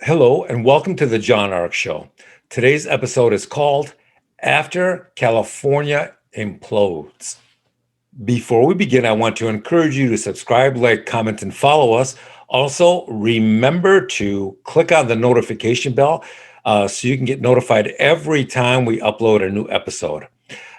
Hello, and welcome to the John Ark Show. Today's episode is called After California Implodes. Before we begin, I want to encourage you to subscribe, like, comment, and follow us. Also, remember to click on the notification bell so you can get notified every time we upload a new episode.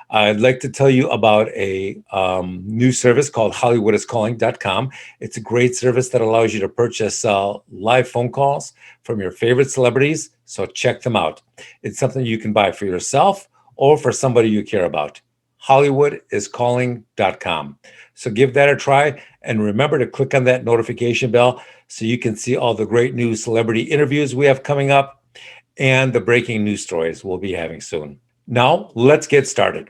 I'd like to tell you about a new service called HollywoodIsCalling.com. It's a great service that allows you to purchase live phone calls from your favorite celebrities, so check them out. It's something you can buy for yourself or for somebody you care about. HollywoodIsCalling.com. So give that a try, and remember to click on that notification bell so you can see all the great new celebrity interviews we have coming up and the breaking news stories we'll be having soon. Now, let's get started.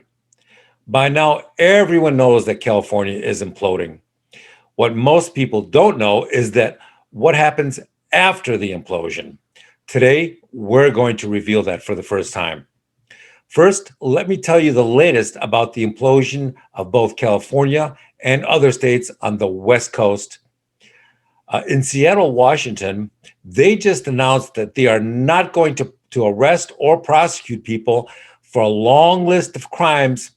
By now, everyone knows that California is imploding. What most people don't know is that what happens after the implosion. Today, we're going to reveal that for the first time. First, let me tell you the latest about the implosion of both California and other states on the West Coast. In Seattle, Washington, they just announced that they are not going to arrest or prosecute people for a long list of crimes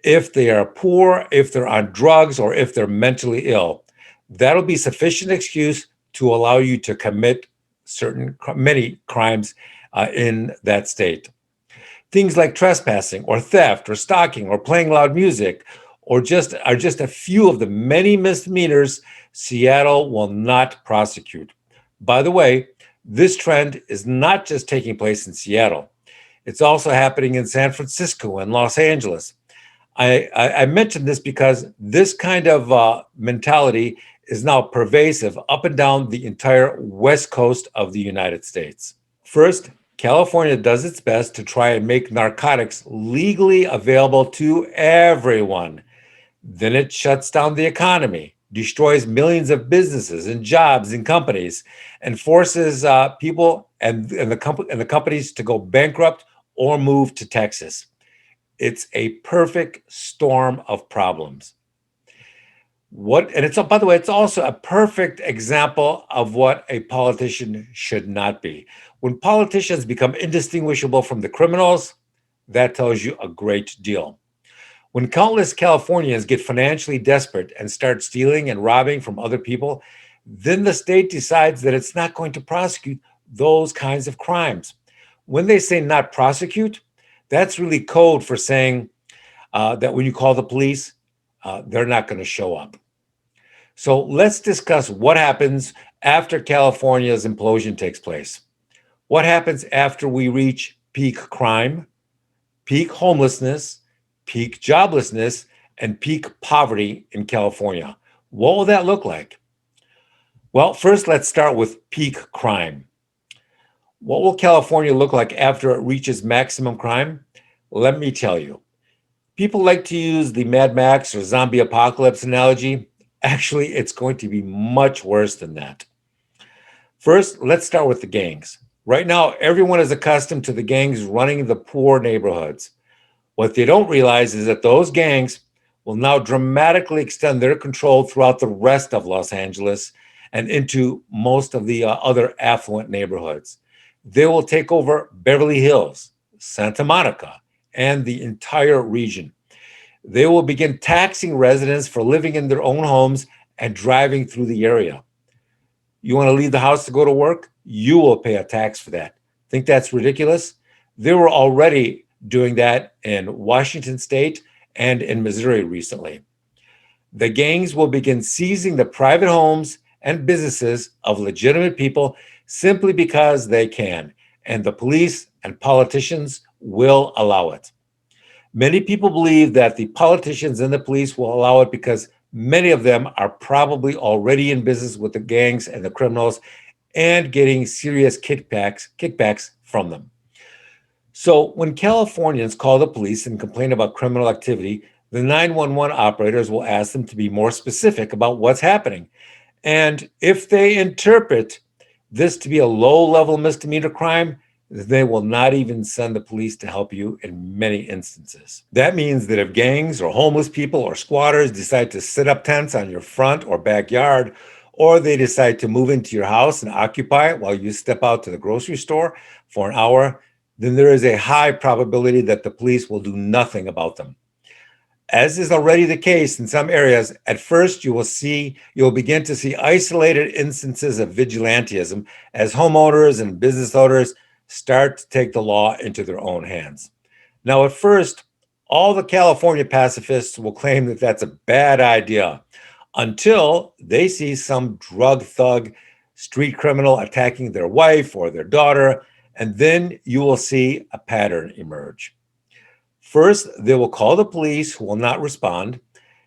if they are poor, if they're on drugs, or if they're mentally ill. That'll be sufficient excuse to allow you to commit many crimes in that state. Things like trespassing or theft or stalking or playing loud music are just a few of the many misdemeanors Seattle will not prosecute. By the way, this trend is not just taking place in Seattle. It's also happening in San Francisco and Los Angeles. I mentioned this because this kind of mentality is now pervasive up and down the entire West Coast of the United States. First, California does its best to try and make narcotics legally available to everyone. Then it shuts down the economy, destroys millions of businesses and jobs and companies, and forces people and the companies to go bankrupt or move to Texas. It's a perfect storm of problems. By the way, it's also a perfect example of what a politician should not be. When politicians become indistinguishable from the criminals, that tells you a great deal. When countless Californians get financially desperate and start stealing and robbing from other people, then the state decides that it's not going to prosecute those kinds of crimes. When they say not prosecute, that's really code for saying that when you call the police, they're not going to show up. So let's discuss what happens after California's implosion takes place. What happens after we reach peak crime, peak homelessness, peak joblessness, and peak poverty in California? What will that look like? Well, first, let's start with peak crime. What will California look like after it reaches maximum crime? Let me tell you. People like to use the Mad Max or zombie apocalypse analogy. Actually, it's going to be much worse than that. First, let's start with the gangs. Right now, everyone is accustomed to the gangs running the poor neighborhoods. What they don't realize is that those gangs will now dramatically extend their control throughout the rest of Los Angeles and into most of the other affluent neighborhoods. They will take over Beverly Hills, Santa Monica, and the entire region. They will begin taxing residents for living in their own homes and driving through the area. You want to leave the house to go to work? You will pay a tax for that. Think that's ridiculous? They were already doing that in Washington State and in Missouri recently. The gangs will begin seizing the private homes and businesses of legitimate people simply because they can, and the police and politicians will allow it. Many people believe that the politicians and the police will allow it because many of them are probably already in business with the gangs and the criminals and getting serious kickbacks from them. So when Californians call the police and complain about criminal activity, the 911 operators will ask them to be more specific about what's happening. And if they interpret this to be a low-level misdemeanor crime, they will not even send the police to help you in many instances. That means that if gangs or homeless people or squatters decide to set up tents on your front or backyard, or they decide to move into your house and occupy it while you step out to the grocery store for an hour, then there is a high probability that the police will do nothing about them. As is already the case in some areas, at first you'll begin to see isolated instances of vigilantism as homeowners and business owners start to take the law into their own hands. Now, at first, all the California pacifists will claim that that's a bad idea until they see some drug thug, street criminal attacking their wife or their daughter, and then you will see a pattern emerge. First, they will call the police who will not respond.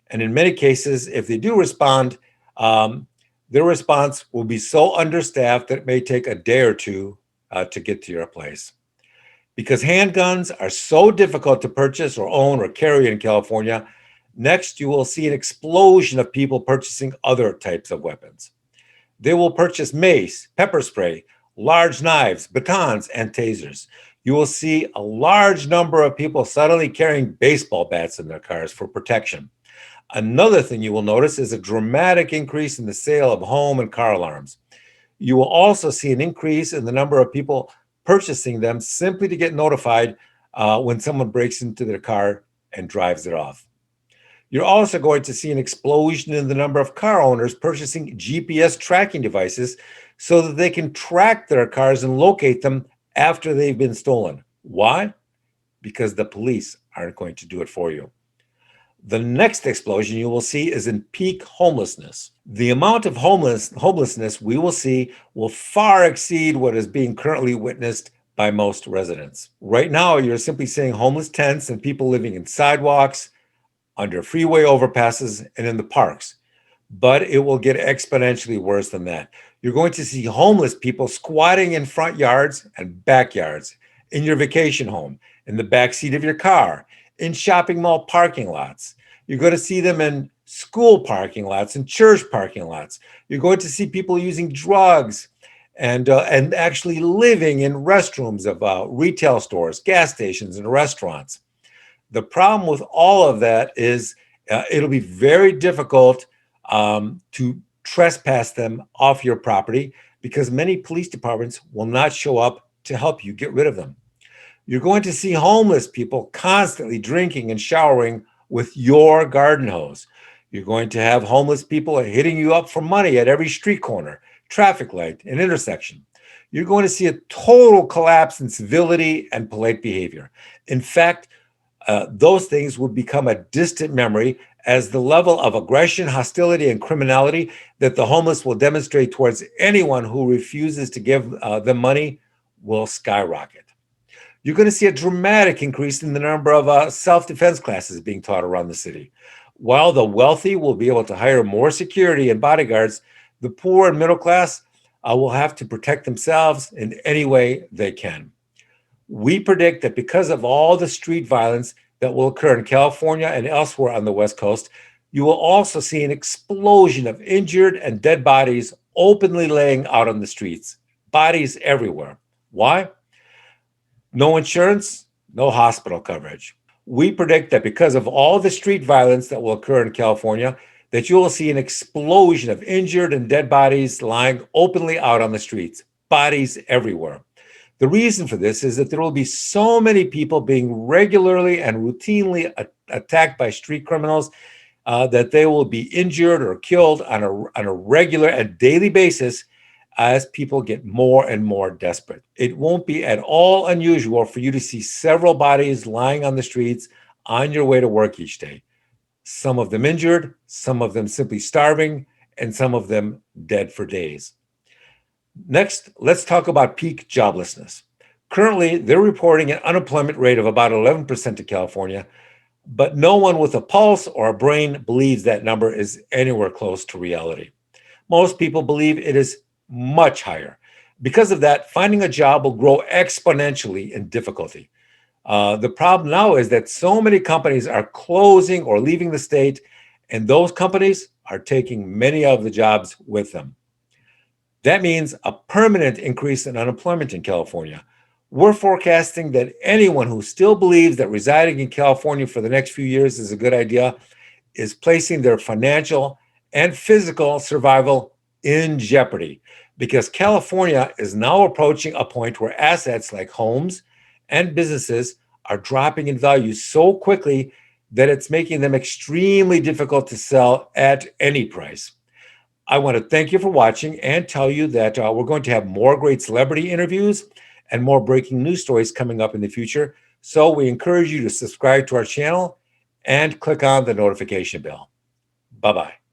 And in many cases, if they do respond, um, their response will be so understaffed that it may take a day or two to get to your place. Because handguns are so difficult to purchase or own or carry in California, next you will see an explosion of people purchasing other types of weapons. They will purchase mace, pepper spray, large knives, batons, and tasers. You will see a large number of people suddenly carrying baseball bats in their cars for protection. Another thing you will notice is a dramatic increase in the sale of home and car alarms. You will also see an increase in the number of people purchasing them simply to get notified when someone breaks into their car and drives it off. You're also going to see an explosion in the number of car owners purchasing GPS tracking devices so that they can track their cars and locate them after they've been stolen. Why? Because the police aren't going to do it for you. The next explosion you will see is in peak homelessness. The amount of homelessness we will see will far exceed what is being currently witnessed by most residents. Right now, you're simply seeing homeless tents and people living in sidewalks, under freeway overpasses, and in the parks. But it will get exponentially worse than that. You're going to see homeless people squatting in front yards and backyards, in your vacation home, in the back seat of your car, in shopping mall parking lots. You're going to see them in school parking lots and church parking lots. You're going to see people using drugs and actually living in restrooms of retail stores, gas stations, and restaurants. The problem with all of that is it'll be very difficult to trespass them off your property because many police departments will not show up to help you get rid of them. You're going to see homeless people constantly drinking and showering with your garden hose. You're going to have homeless people hitting you up for money at every street corner, traffic light, and intersection. You're going to see a total collapse in civility and polite behavior. In fact, those things will become a distant memory as the level of aggression, hostility, and criminality that the homeless will demonstrate towards anyone who refuses to give them money will skyrocket. You're going to see a dramatic increase in the number of self-defense classes being taught around the city. While the wealthy will be able to hire more security and bodyguards, the poor and middle class will have to protect themselves in any way they can. We predict that because of all the street violence that will occur in California and elsewhere on the West Coast, you will also see an explosion of injured and dead bodies openly laying out on the streets, bodies everywhere. Why? No insurance, no hospital coverage. We predict that because of all the street violence that will occur in California, that you will see an explosion of injured and dead bodies lying openly out on the streets, bodies everywhere. The reason for this is that there will be so many people being regularly and routinely attacked by street criminals that they will be injured or killed on a regular and daily basis as people get more and more desperate. It won't be at all unusual for you to see several bodies lying on the streets on your way to work each day. Some of them injured, some of them simply starving, and some of them dead for days. Next, let's talk about peak joblessness. Currently, they're reporting an unemployment rate of about 11% in California, but no one with a pulse or a brain believes that number is anywhere close to reality. Most people believe it is much higher. Because of that, finding a job will grow exponentially in difficulty. The problem now is that so many companies are closing or leaving the state, and those companies are taking many of the jobs with them. That means a permanent increase in unemployment in California. We're forecasting that anyone who still believes that residing in California for the next few years is a good idea is placing their financial and physical survival in jeopardy because California is now approaching a point where assets like homes and businesses are dropping in value so quickly that it's making them extremely difficult to sell at any price. I want to thank you for watching and tell you that we're going to have more great celebrity interviews and more breaking news stories coming up in the future. So we encourage you to subscribe to our channel and click on the notification bell. Bye bye.